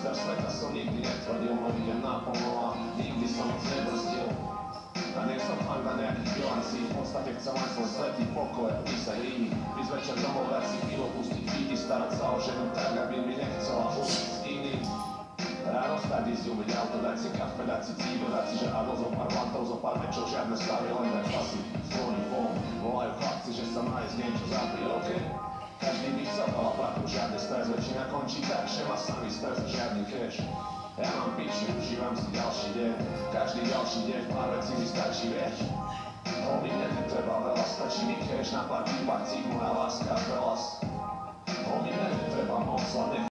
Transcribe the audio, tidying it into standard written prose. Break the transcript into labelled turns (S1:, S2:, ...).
S1: majster sveta som nikdy netvrdil, no idem naplno a nikdy som moc nebrzdil. A nie som fan na nejakých bilancí, v podstate chcem len svoj svetý pokoj a písať rímy. Prísť večer domov, dať si pivo, pustiť fíky, starať sa o ženu tak, aby mi nechcela užiť s iným. Ráno stať, ísť umyť auto, dať si kafe, dať si cigo, dať si žrádlo, zo pár vantov, zo pár mečov, žiadne stavy, len dať pasy. Zvoní fón, volajú chlapci, že sa má ísť niečo za príroke. Každý by chcel veľa platu, žiadny stres, väčšina končí tak, že má samý stres a žiadny cash. Ja mám piči, užívam si ďalší deň, každý ďalší deň, pár vecí mi stačí, vieš. Homie, mne netreba veľa, stačí mi cash, na pár cík, moja láska, veľa. Homie, mne netreba moc, len